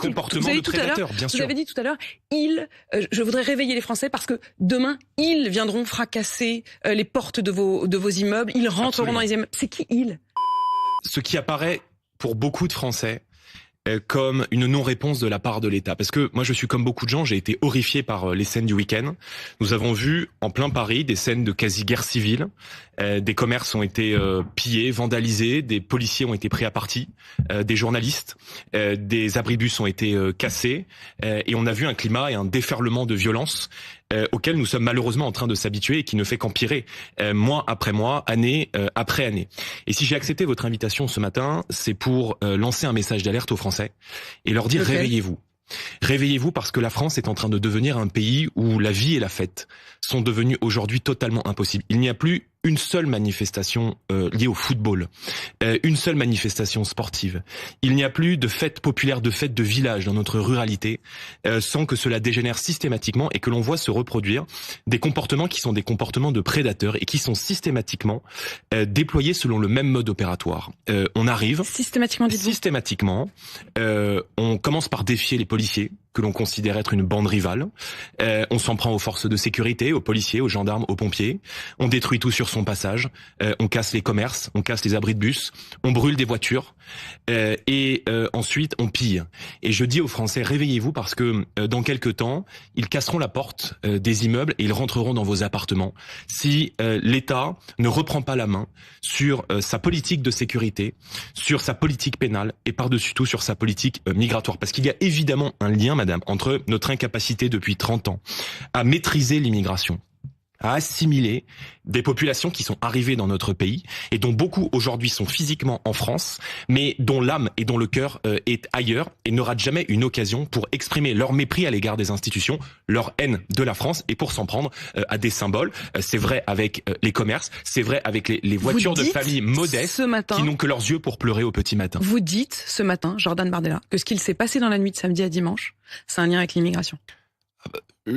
comportement de prédateur, bien sûr. Vous avez dit tout à l'heure, je voudrais réveiller les Français parce que demain, ils viendront fracasser les portes de vos immeubles, ils rentreront dans les immeubles. C'est qui ils? Ce qui apparaît pour beaucoup de Français comme une non-réponse de la part de l'État. Parce que moi, je suis comme beaucoup de gens, j'ai été horrifié par les scènes du week-end. Nous avons vu en plein Paris des scènes de quasi-guerre civile. Des commerces ont été pillés, vandalisés, des policiers ont été pris à partie, des journalistes, des abribus ont été cassés. Et on a vu un climat et un déferlement de violence auquel nous sommes malheureusement en train de s'habituer et qui ne fait qu'empirer mois après mois, année après année. Et si j'ai accepté votre invitation ce matin, c'est pour lancer un message d'alerte aux Français et leur dire réveillez-vous. Réveillez-vous parce que la France est en train de devenir un pays où la vie et la fête sont devenues aujourd'hui totalement impossibles. Il n'y a plus une seule manifestation liée au football, une seule manifestation sportive. Il n'y a plus de fêtes populaires, de fêtes de village dans notre ruralité, sans que cela dégénère systématiquement et que l'on voit se reproduire des comportements qui sont des comportements de prédateurs et qui sont systématiquement déployés selon le même mode opératoire. On arrive systématiquement, on commence par défier les policiers que l'on considère être une bande rivale. On s'en prend aux forces de sécurité, aux policiers, aux gendarmes, aux pompiers. On détruit tout sur son passage. On casse les commerces, on casse les abris de bus, on brûle des voitures et ensuite on pille. Et je dis aux Français, réveillez-vous parce que dans quelques temps, ils casseront la porte des immeubles et ils rentreront dans vos appartements. Si l'État ne reprend pas la main sur sa politique de sécurité, sur sa politique pénale et par-dessus tout sur sa politique migratoire. Parce qu'il y a évidemment un lien, madame, entre notre incapacité depuis 30 ans à maîtriser l'immigration, à assimiler des populations qui sont arrivées dans notre pays et dont beaucoup aujourd'hui sont physiquement en France, mais dont l'âme et dont le cœur est ailleurs et ne ratent jamais une occasion pour exprimer leur mépris à l'égard des institutions, leur haine de la France et pour s'en prendre à des symboles. C'est vrai avec les commerces, c'est vrai avec les voitures de familles modestes qui n'ont que leurs yeux pour pleurer au petit matin. Vous dites ce matin, Jordan Bardella, que ce qu'il s'est passé dans la nuit de samedi à dimanche, c'est un lien avec l'immigration.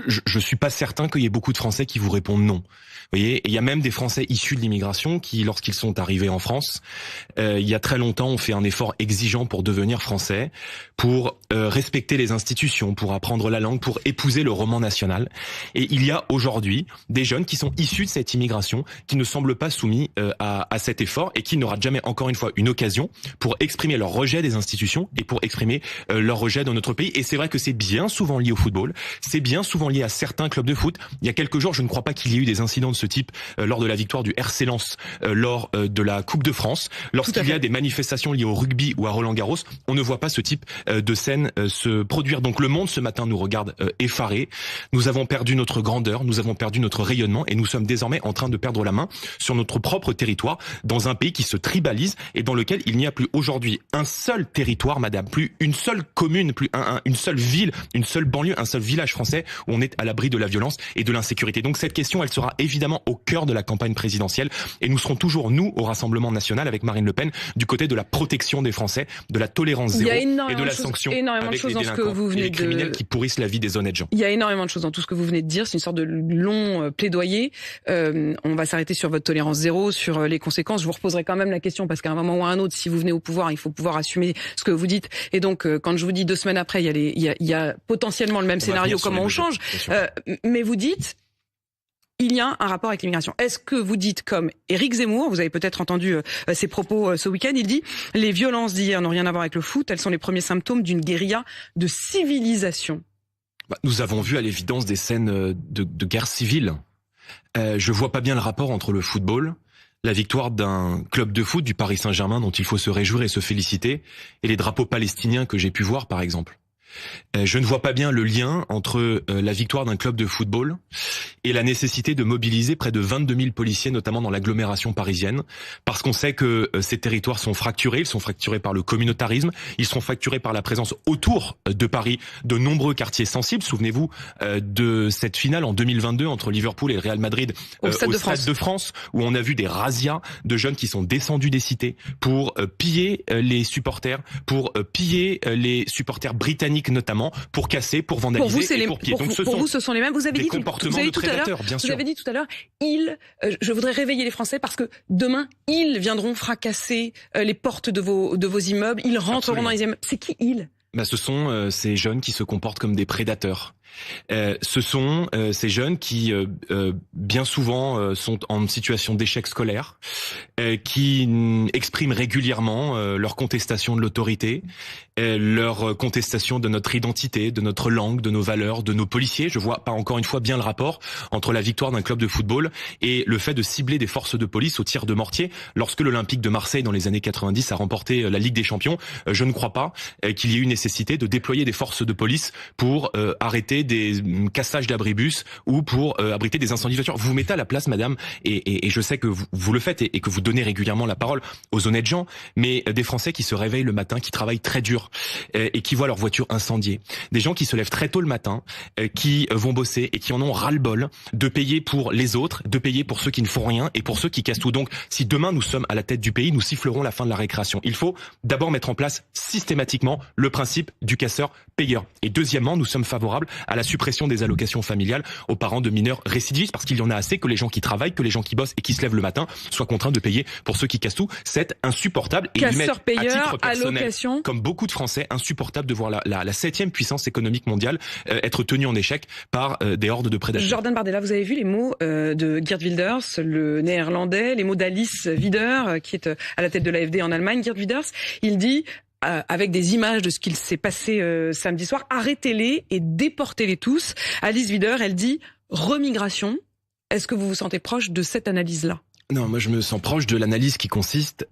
Je suis pas certain qu'il y ait beaucoup de Français qui vous répondent non. Vous voyez, et il y a même des Français issus de l'immigration qui, lorsqu'ils sont arrivés en France, il y a très longtemps, ont fait un effort exigeant pour devenir français, pour respecter les institutions, pour apprendre la langue, pour épouser le roman national. Et il y a aujourd'hui des jeunes qui sont issus de cette immigration, qui ne semblent pas soumis à cet effort et qui ne ratent jamais encore une fois une occasion pour exprimer leur rejet des institutions et pour exprimer leur rejet dans notre pays. Et c'est vrai que c'est bien souvent lié au football, c'est bien souvent lié à certains clubs de foot. Il y a quelques jours, je ne crois pas qu'il y ait eu des incidents de ce type lors de la victoire du RC Lens, lors de la Coupe de France. Lorsqu'il y a des manifestations liées au rugby ou à Roland-Garros, on ne voit pas ce type de scène se produire. Donc le monde ce matin nous regarde effarés. Nous avons perdu notre grandeur, nous avons perdu notre rayonnement et nous sommes désormais en train de perdre la main sur notre propre territoire dans un pays qui se tribalise et dans lequel il n'y a plus aujourd'hui un seul territoire, madame, plus une seule commune, plus une seule ville, une seule banlieue, un seul village français où on est à l'abri de la violence et de l'insécurité. Donc cette question, elle sera évidemment au cœur de la campagne présidentielle et nous serons toujours, nous, au Rassemblement national avec Marine Le Pen, du côté de la protection des Français, de la tolérance zéro et de la sanction avec les délinquants et les criminels qui pourrissent la vie des honnêtes gens. Il y a énormément de choses dans tout ce que vous venez de dire, c'est une sorte de long plaidoyer. On va s'arrêter sur votre tolérance zéro, sur les conséquences. Je vous reposerai quand même la question parce qu'à un moment ou à un autre, si vous venez au pouvoir, il faut pouvoir assumer ce que vous dites. Et donc, quand je vous dis 2 semaines après, il y a potentiellement le même scénario, comment on change. Mais vous dites, il y a un rapport avec l'immigration. Est-ce que vous dites comme Éric Zemmour, vous avez peut-être entendu ses propos ce week-end, il dit « Les violences d'hier n'ont rien à voir avec le foot, elles sont les premiers symptômes d'une guérilla de civilisation ». Nous avons vu à l'évidence des scènes de guerre civile. Je vois pas bien le rapport entre le football, la victoire d'un club de foot du Paris Saint-Germain dont il faut se réjouir et se féliciter, et les drapeaux palestiniens que j'ai pu voir par exemple. Je ne vois pas bien le lien entre la victoire d'un club de football et la nécessité de mobiliser près de 22 000 policiers, notamment dans l'agglomération parisienne, parce qu'on sait que ces territoires sont fracturés, ils sont fracturés par le communautarisme, ils sont fracturés par la présence autour de Paris de nombreux quartiers sensibles. Souvenez-vous de cette finale en 2022 entre Liverpool et le Real Madrid au Stade de France, où on a vu des razzias de jeunes qui sont descendus des cités pour piller les supporters, pour piller les supporters britanniques notamment, pour casser, pour vandaliser et pour piller. Donc pour vous, ce sont les mêmes. Vous avez dit comportements de prédateurs, bien sûr. Vous avez dit tout à l'heure, je voudrais réveiller les Français parce que demain, ils viendront fracasser les portes de vos immeubles, ils rentreront dans les immeubles. C'est qui ils ? Ce sont ces jeunes qui se comportent comme des prédateurs. Ce sont ces jeunes qui bien souvent sont en situation d'échec scolaire, qui expriment régulièrement leur contestation de l'autorité, leur contestation de notre identité, de notre langue, de nos valeurs, de nos policiers. Je vois pas encore une fois bien le rapport entre la victoire d'un club de football et le fait de cibler des forces de police au tir de mortier. Lorsque l'Olympique de Marseille dans les années 90 a remporté la Ligue des Champions, je ne crois pas qu'il y ait eu nécessité de déployer des forces de police pour arrêter des cassages d'abribus ou pour abriter des incendies de voitures. Vous vous mettez à la place, madame, et je sais que vous le faites et que vous donnez régulièrement la parole aux honnêtes gens, mais des Français qui se réveillent le matin, qui travaillent très dur et qui voient leur voiture incendiée. Des gens qui se lèvent très tôt le matin, qui vont bosser et qui en ont ras-le-bol de payer pour les autres, de payer pour ceux qui ne font rien et pour ceux qui cassent tout. Donc, si demain nous sommes à la tête du pays, nous sifflerons la fin de la récréation. Il faut d'abord mettre en place systématiquement le principe du casseur-payeur. Et deuxièmement, nous sommes favorables à la suppression des allocations familiales aux parents de mineurs récidivistes, parce qu'il y en a assez que les gens qui travaillent, que les gens qui bossent et qui se lèvent le matin soient contraints de payer pour ceux qui cassent tout. C'est insupportable. Et casseur-payeur, allocation. Comme beaucoup de Français, insupportable de voir la 7e puissance économique mondiale être tenue en échec par des hordes de prédateurs. Jordan Bardella, vous avez vu les mots de Geert Wilders, le néerlandais, les mots d'Alice Wider, qui est à la tête de l'AfD en Allemagne. Geert Wilders, il dit, avec des images de ce qu'il s'est passé samedi soir, arrêtez-les et déportez-les tous. Alice Wider, elle dit remigration. Est-ce que vous vous sentez proche de cette analyse-là ? Non, moi je me sens proche de l'analyse qui consiste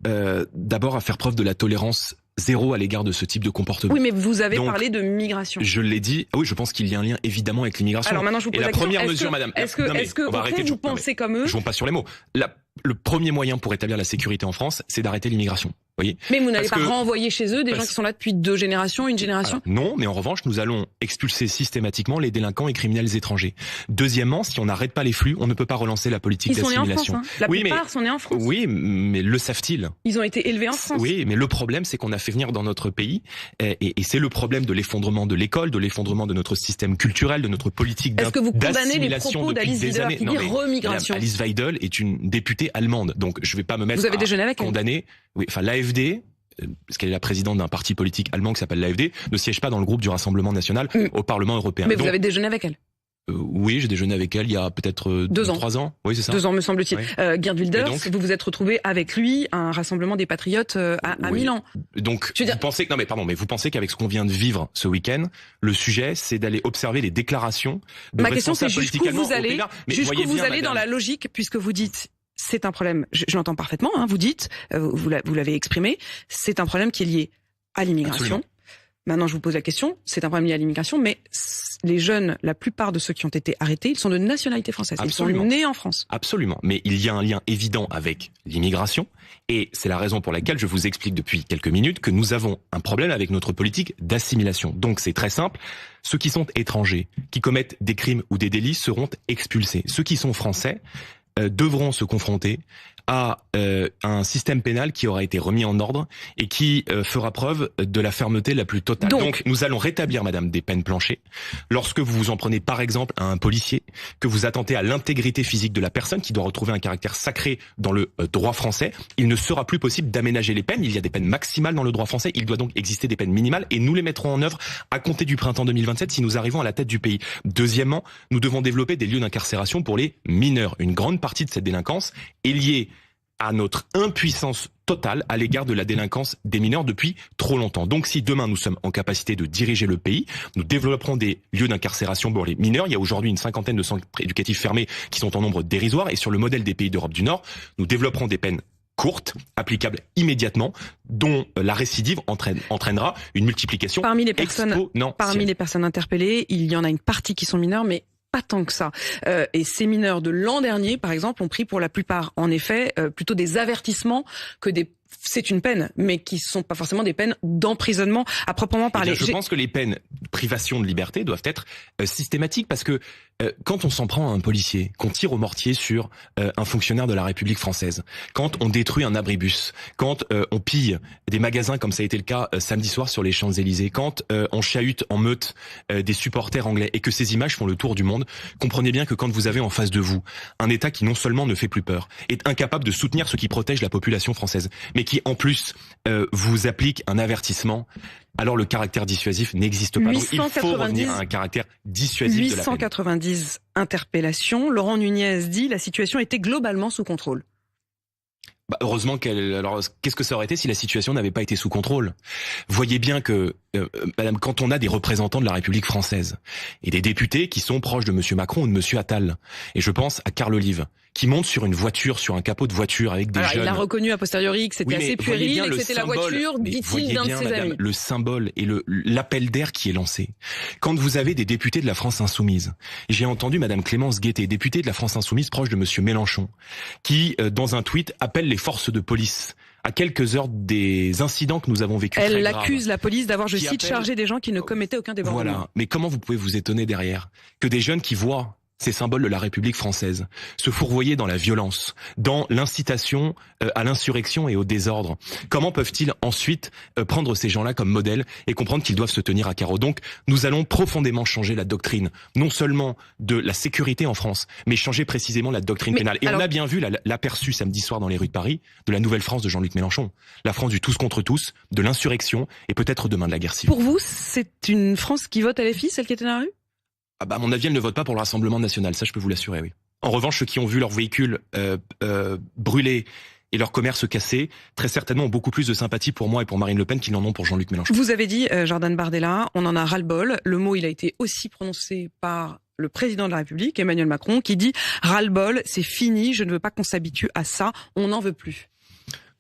d'abord à faire preuve de la tolérance zéro à l'égard de ce type de comportement. Oui, mais vous avez parlé de migration. Je l'ai dit. Oui, je pense qu'il y a un lien évidemment avec l'immigration. Alors maintenant, je vous pose la première mesure, madame. Est-ce que vous pensez comme eux ? Je ne pas sur les mots. Le premier moyen pour établir la sécurité en France, c'est d'arrêter l'immigration. Voyez. Mais vous n'allez pas renvoyer chez eux des gens qui sont là depuis 2 générations, une génération ? Alors, non, mais en revanche, nous allons expulser systématiquement les délinquants et criminels étrangers. Deuxièmement, si on n'arrête pas les flux, on ne peut pas relancer la politique d'assimilation. Ils sont nés en France, hein. La plupart sont nés en France. Oui, mais le savent-ils ? Ils ont été élevés en France. Oui, mais le problème, c'est qu'on a fait venir dans notre pays, et c'est le problème de l'effondrement de l'école, de l'effondrement de notre système culturel, de notre politique d'assimilation. Est-ce que vous condamnez les propos d'Alice Wider qui dit remigration ? Alice Weidel est une députée allemande, donc je ne vais pas me mettre à condamner. Oui, enfin l'AfD, parce qu'elle est la présidente d'un parti politique allemand qui s'appelle l'AfD, ne siège pas dans le groupe du Rassemblement national au Parlement européen. Mais vous avez déjeuné avec elle ? Oui, j'ai déjeuné avec elle il y a peut-être 3 ans. Oui, c'est ça. 2 ans, me semble-t-il. Oui. Geert Wilders, vous vous êtes retrouvé avec lui à un rassemblement des patriotes à Milan. Donc, vous pensez que, vous pensez qu'avec ce qu'on vient de vivre ce week-end, le sujet, c'est d'aller observer les déclarations de responsables politiques allemands. Jusqu'où vous allez dans la logique, puisque vous dites, c'est un problème, je l'entends parfaitement, hein, vous dites, vous l'avez exprimé, c'est un problème qui est lié à l'immigration. Absolument. Maintenant, je vous pose la question, c'est un problème lié à l'immigration, mais les jeunes, la plupart de ceux qui ont été arrêtés, ils sont de nationalité française. Absolument. Ils sont nés en France. Absolument. Mais il y a un lien évident avec l'immigration. Et c'est la raison pour laquelle je vous explique depuis quelques minutes que nous avons un problème avec notre politique d'assimilation. Donc c'est très simple. Ceux qui sont étrangers, qui commettent des crimes ou des délits seront expulsés. Ceux qui sont français devront se confronter à un système pénal qui aura été remis en ordre et qui fera preuve de la fermeté la plus totale. Donc nous allons rétablir, madame, des peines planchées. Lorsque vous vous en prenez par exemple à un policier, que vous attentez à l'intégrité physique de la personne qui doit retrouver un caractère sacré dans le droit français, il ne sera plus possible d'aménager les peines. Il y a des peines maximales dans le droit français, il doit donc exister des peines minimales et nous les mettrons en œuvre à compter du printemps 2027 si nous arrivons à la tête du pays. Deuxièmement, nous devons développer des lieux d'incarcération pour les mineurs. Une grande partie de cette délinquance est liée à notre impuissance totale à l'égard de la délinquance des mineurs depuis trop longtemps. Donc si demain nous sommes en capacité de diriger le pays, nous développerons des lieux d'incarcération pour les mineurs. Il y a aujourd'hui une 50aine de centres éducatifs fermés qui sont en nombre dérisoire et sur le modèle des pays d'Europe du Nord, nous développerons des peines courtes, applicables immédiatement, dont la récidive entraînera une multiplication. Parmi les personnes interpellées, il y en a une partie qui sont mineures, mais pas tant que ça. Et ces mineurs de l'an dernier, par exemple, ont pris pour la plupart, en effet, plutôt des avertissements que c'est une peine, mais qui sont pas forcément des peines d'emprisonnement à proprement parler. Je pense que les peines de privation de liberté doivent être systématiques parce que Quand on s'en prend à un policier, qu'on tire au mortier sur un fonctionnaire de la République française, quand on détruit un abribus, quand on pille des magasins comme ça a été le cas samedi soir sur les Champs-Élysées, quand on chahute en meute des supporters anglais et que ces images font le tour du monde, comprenez bien que quand vous avez en face de vous un État qui non seulement ne fait plus peur, est incapable de soutenir ceux qui protègent la population française, mais qui en plus vous applique un avertissement, alors le caractère dissuasif n'existe pas. Donc, il faut revenir à un caractère dissuasif de la peine. 890 interpellations. Laurent Nunez dit la situation était globalement sous contrôle. Heureusement alors, qu'est-ce que ça aurait été si la situation n'avait pas été sous contrôle? Voyez bien que, madame, quand on a des représentants de la République française et des députés qui sont proches de monsieur Macron ou de monsieur Attal, et je pense à Carl Olive, qui monte sur une voiture, sur un capot de voiture avec des jeunes. Il a reconnu a posteriori que c'était assez puéril et que c'était la voiture, dit-il, d'un de ses amis. Le symbole et l'appel d'air qui est lancé. Quand vous avez des députés de la France Insoumise, j'ai entendu madame Clémence Guettet, députée de la France Insoumise proche de monsieur Mélenchon, qui, dans un tweet, appelle les forces de police à quelques heures des incidents que nous avons vécus. Elle accuse la police d'avoir, je cite, chargé des gens qui ne commettaient aucun débordement. Voilà. Mais comment vous pouvez vous étonner derrière que des jeunes qui voient ces symboles de la République française se fourvoyer dans la violence, dans l'incitation à l'insurrection et au désordre? Comment peuvent-ils ensuite prendre ces gens-là comme modèle et comprendre qu'ils doivent se tenir à carreau? Donc, nous allons profondément changer la doctrine, non seulement de la sécurité en France, mais changer précisément la doctrine pénale. Et on a bien vu l'aperçu samedi soir dans les rues de Paris de la nouvelle France de Jean-Luc Mélenchon. La France du tous contre tous, de l'insurrection et peut-être demain de la guerre civile. Pour vous, c'est une France qui vote à LFI, celle qui était dans la rue? À mon avis, elle ne vote pas pour le Rassemblement national, ça je peux vous l'assurer, oui. En revanche, ceux qui ont vu leur véhicule brûlés et leur commerce cassé, très certainement ont beaucoup plus de sympathie pour moi et pour Marine Le Pen qu'ils n'en ont pour Jean-Luc Mélenchon. Vous avez dit, Jordan Bardella, on en a ras-le-bol. Le mot, il a été aussi prononcé par le président de la République, Emmanuel Macron, qui dit « ras-le-bol, c'est fini, je ne veux pas qu'on s'habitue à ça, on n'en veut plus ».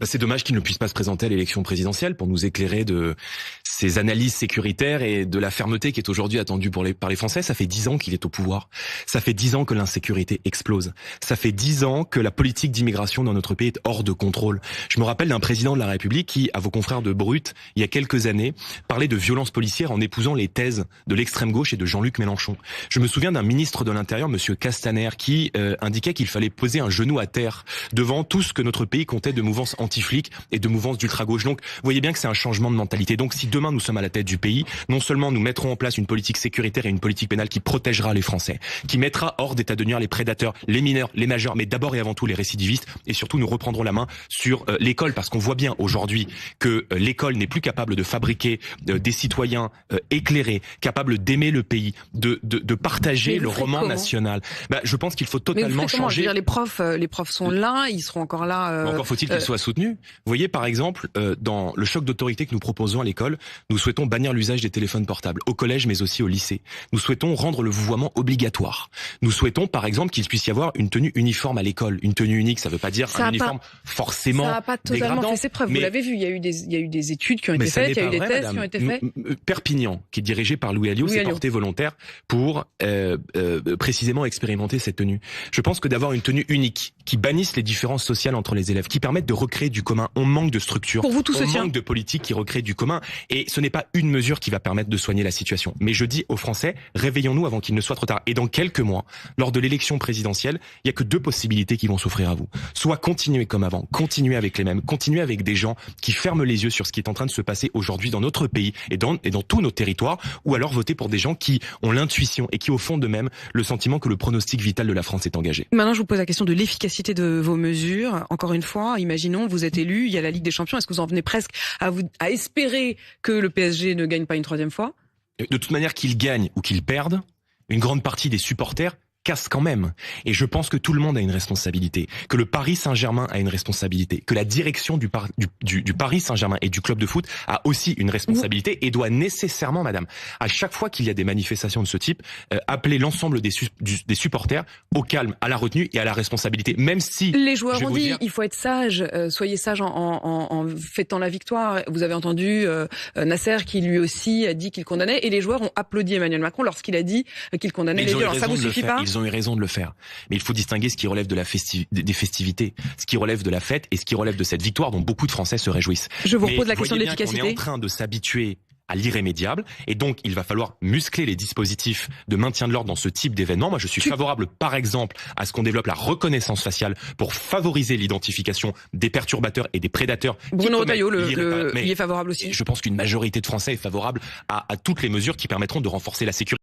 C'est dommage qu'il ne puisse pas se présenter à l'élection présidentielle pour nous éclairer de ses analyses sécuritaires et de la fermeté qui est aujourd'hui attendue par les Français. Ça fait 10 ans qu'il est au pouvoir. Ça fait 10 ans que l'insécurité explose. Ça fait 10 ans que la politique d'immigration dans notre pays est hors de contrôle. Je me rappelle d'un président de la République qui, à vos confrères de Brut, il y a quelques années, parlait de violence policière en épousant les thèses de l'extrême gauche et de Jean-Luc Mélenchon. Je me souviens d'un ministre de l'Intérieur, monsieur Castaner, qui indiquait qu'il fallait poser un genou à terre devant tout ce que notre pays comptait de mouvances anti-flics et de mouvances d'ultra-gauche. Donc, vous voyez bien que c'est un changement de mentalité. Donc, si demain nous sommes à la tête du pays, non seulement nous mettrons en place une politique sécuritaire et une politique pénale qui protégera les Français, qui mettra hors d'état de nuire les prédateurs, les mineurs, les majeurs, mais d'abord et avant tout les récidivistes, et surtout nous reprendrons la main sur l'école, parce qu'on voit bien aujourd'hui que l'école n'est plus capable de fabriquer des citoyens éclairés, capables d'aimer le pays, de partager le roman national. Je pense qu'il faut totalement changer. Je veux dire, les profs sont là, ils seront encore là. Encore faut-il qu'ils soient soutenus. Vous voyez, par exemple, dans le choc d'autorité que nous proposons à l'école, nous souhaitons bannir l'usage des téléphones portables, au collège mais aussi au lycée. Nous souhaitons rendre le vouvoiement obligatoire. Nous souhaitons, par exemple, qu'il puisse y avoir une tenue uniforme à l'école. Une tenue unique, ça ne veut pas dire un uniforme forcément dégradant. Ça n'a pas totalement fait ses preuves. Vous l'avez vu, il y a eu des études qui ont été faites, il y a eu des tests qui ont été faits. Perpignan, qui est dirigé par Louis Alliot, s'est porté volontaire pour précisément expérimenter cette tenue. Je pense que d'avoir une tenue unique, qui bannisse les différences sociales entre les élèves, qui permettent de recréer du commun. On manque de structure, pour vous, tout on manque de politique qui recrée du commun. Et ce n'est pas une mesure qui va permettre de soigner la situation. Mais je dis aux Français, réveillons-nous avant qu'il ne soit trop tard. Et dans quelques mois, lors de l'élection présidentielle, il n'y a que deux possibilités qui vont s'offrir à vous. Soit continuer comme avant, continuer avec les mêmes, continuer avec des gens qui ferment les yeux sur ce qui est en train de se passer aujourd'hui dans notre pays et dans tous nos territoires, ou alors voter pour des gens qui ont l'intuition et qui au fond d'eux-mêmes le sentiment que le pronostic vital de la France est engagé. Maintenant, je vous pose la question de l'efficacité de vos mesures. Encore une fois, imaginons, vous êtes élu, il y a la Ligue des Champions. Est-ce que vous en venez presque à espérer que le PSG ne gagne pas une troisième fois? De toute manière, qu'il gagne ou qu'il perde, une grande partie des supporters casse quand même. Et je pense que tout le monde a une responsabilité, que le Paris Saint-Germain a une responsabilité, que la direction du Paris Saint-Germain et du club de foot a aussi une responsabilité et doit nécessairement, madame, à chaque fois qu'il y a des manifestations de ce type, appeler l'ensemble des supporters au calme, à la retenue et à la responsabilité. Même si... Les joueurs ont dit, il faut être sage, soyez sage en fêtant la victoire. Vous avez entendu Nasser qui lui aussi a dit qu'il condamnait, et les joueurs ont applaudi Emmanuel Macron lorsqu'il a dit qu'il condamnait les vieux. Alors ça vous suffit pas? Ils ont eu raison de le faire. Mais il faut distinguer ce qui relève de des festivités, ce qui relève de la fête et ce qui relève de cette victoire dont beaucoup de Français se réjouissent. Je vous repose la question de l'efficacité. On est en train de s'habituer à l'irrémédiable. Et donc, il va falloir muscler les dispositifs de maintien de l'ordre dans ce type d'événement. Moi, je suis favorable, par exemple, à ce qu'on développe la reconnaissance faciale pour favoriser l'identification des perturbateurs et des prédateurs. Bruno Retailleau y est favorable aussi. Je pense qu'une majorité de Français est favorable à toutes les mesures qui permettront de renforcer la sécurité.